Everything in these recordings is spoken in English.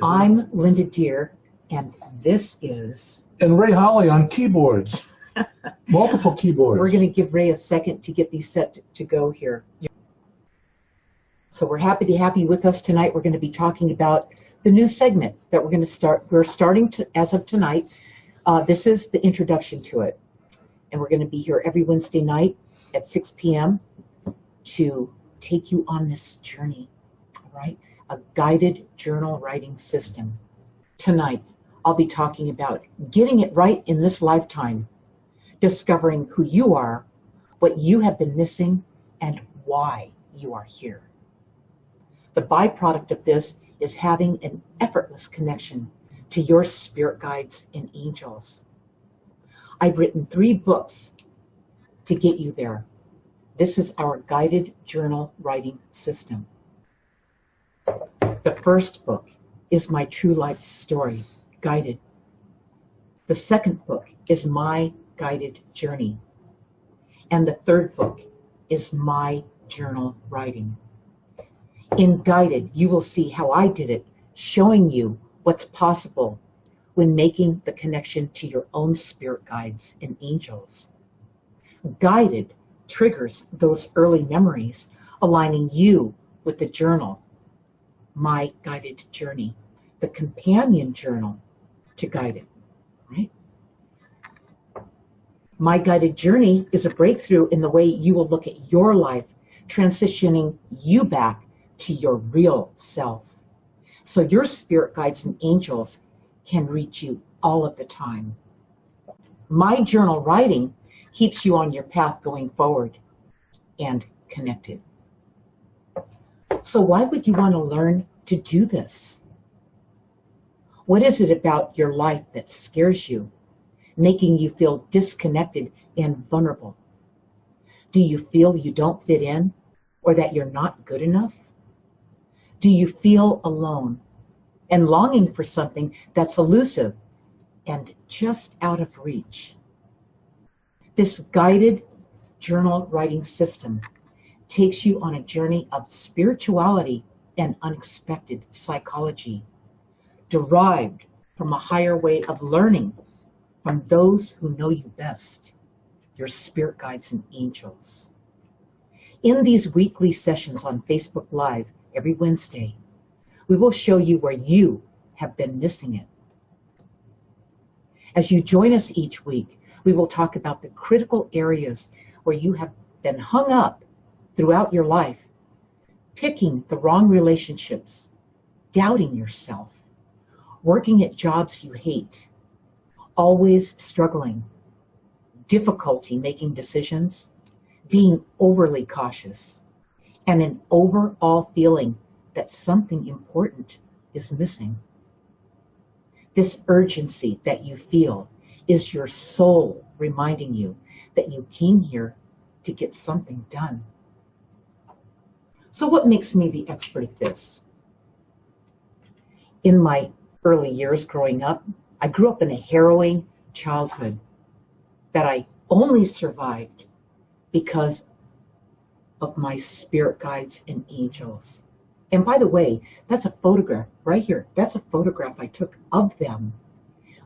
I'm Linda Deir, and this is... And Ray Holly on keyboards. Multiple keyboards. We're going to give Ray a second to get these set to go here. So we're happy to have you with us tonight. We're going to be talking about the new segment that we're going to start. We're starting to, as of tonight, this is the introduction to it. And we're going to be here every Wednesday night at 6 p.m. to take you on this journey, all right? A guided journal writing system. Tonight, I'll be talking about getting it right in this lifetime, discovering who you are, what you have been missing, and why you are here. The byproduct of this is having an effortless connection to your spirit guides and angels. I've written 3 books to get you there. This is our guided journal writing system. The first book is my true life story, guided. The second book is my guided journey. And the third book is my journal writing. In Guided, you will see how I did it, showing you what's possible when making the connection to your own spirit guides and angels. Guided triggers those early memories, aligning you with the journal, my guided journey, the companion journal to Guided, right? My guided journey is a breakthrough in the way you will look at your life, transitioning you back to your real self. So your spirit guides and angels can reach you all of the time. My journal writing keeps you on your path going forward and connected. So why would you want to learn to do this? What is it about your life that scares you, making you feel disconnected and vulnerable? Do you feel you don't fit in or that you're not good enough? Do you feel alone and longing for something that's elusive and just out of reach? This guided journal writing system takes you on a journey of spirituality and unexpected psychology, derived from a higher way of learning from those who know you best, your spirit guides and angels. In these weekly sessions on Facebook Live every Wednesday, we will show you where you have been missing it. As you join us each week, we will talk about the critical areas where you have been hung up throughout your life, picking the wrong relationships, doubting yourself, working at jobs you hate, always struggling, difficulty making decisions, being overly cautious, and an overall feeling that something important is missing. This urgency that you feel is your soul reminding you that you came here to get something done. So what makes me the expert at this? In my early years growing up, I grew up in a harrowing childhood that I only survived because of my spirit guides and angels. And by the way, that's a photograph right here. That's a photograph I took of them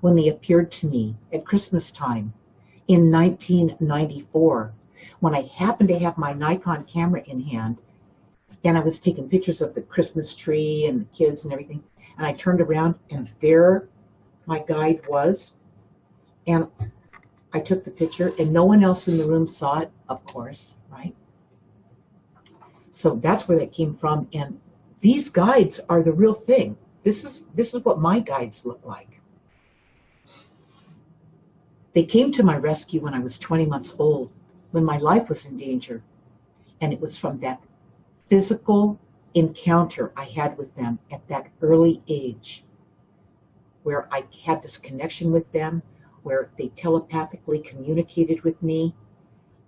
when they appeared to me at Christmas time in 1994, when I happened to have my Nikon camera in hand, and I was taking pictures of the Christmas tree and the kids and everything, and I turned around and there my guide was, and I took the picture, and no one else in the room saw it, of course, right? So that's where that came from, and these guides are the real thing. This is what my guides look like. They came to my rescue when I was 20 months old, when my life was in danger, and it was from that physical encounter I had with them at that early age, where I had this connection with them, where they telepathically communicated with me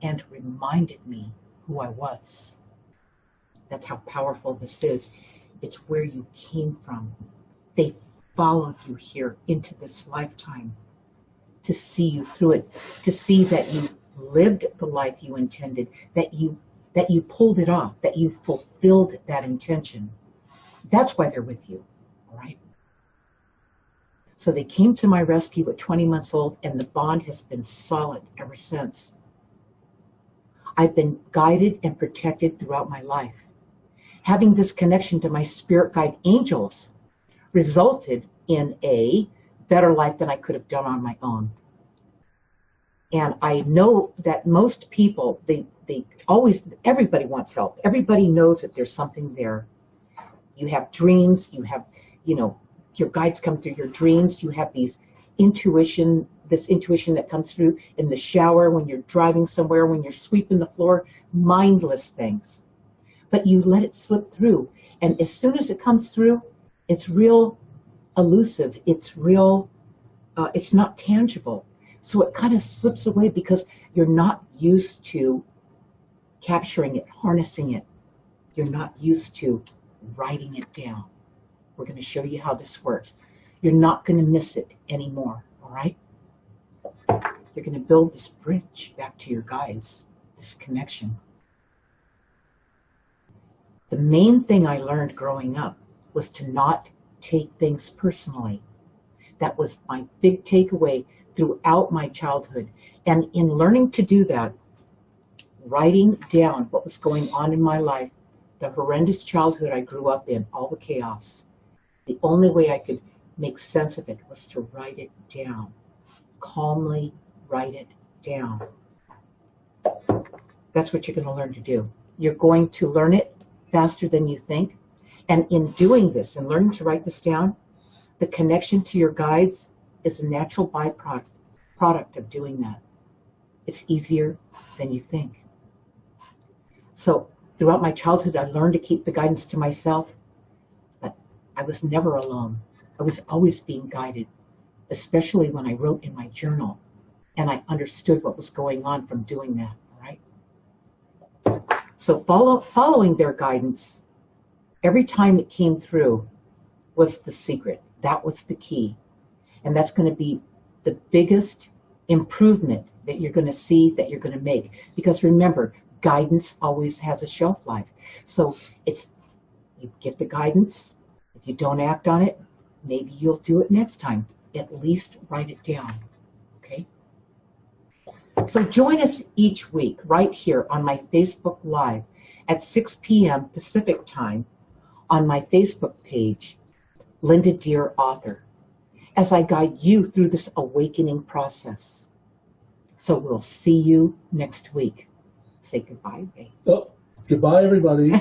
and reminded me who I was. That's how powerful this is. It's where you came from. They followed you here into this lifetime to see you through it, to see that you lived the life you intended, that you pulled it off, that you fulfilled that intention. That's why they're with you, all right? So they came to my rescue at 20 months old, and the bond has been solid ever since. I've been guided and protected throughout my life. Having this connection to my spirit guide angels resulted in a better life than I could have done on my own. And I know that most people, everybody wants help. Everybody knows that there's something there. You have dreams, you have, your guides come through your dreams. You have this intuition that comes through in the shower, when you're driving somewhere, when you're sweeping the floor, mindless things. But you let it slip through. And as soon as it comes through, it's real elusive. It's real, it's not tangible. So it kind of slips away because you're not used to capturing it, harnessing it. You're not used to writing it down. We're going to show you how this works. You're not going to miss it anymore, all right? You're going to build this bridge back to your guides, this connection. The main thing I learned growing up was to not take things personally. That was my big takeaway throughout my childhood. And in learning to do that, writing down what was going on in my life, the horrendous childhood I grew up in, all the chaos, the only way I could make sense of it was to write it down. Calmly write it down. That's what you're going to learn to do. You're going to learn it faster than you think. And in doing this and learning to write this down, the connection to your guides is a natural byproduct of doing that. It's easier than you think. So throughout my childhood, I learned to keep the guidance to myself, but I was never alone. I was always being guided, especially when I wrote in my journal and I understood what was going on from doing that, right? So following their guidance, every time it came through was the secret. That was the key. And that's going to be the biggest improvement that you're going to see, that you're going to make. Because remember, guidance always has a shelf life. So you get the guidance. If you don't act on it, maybe you'll do it next time. At least write it down, okay? So join us each week right here on my Facebook Live at 6 p.m. Pacific Time on my Facebook page, Linda Deir Author, as I guide you through this awakening process. So we'll see you next week. Say goodbye, Ray. Oh, goodbye, everybody.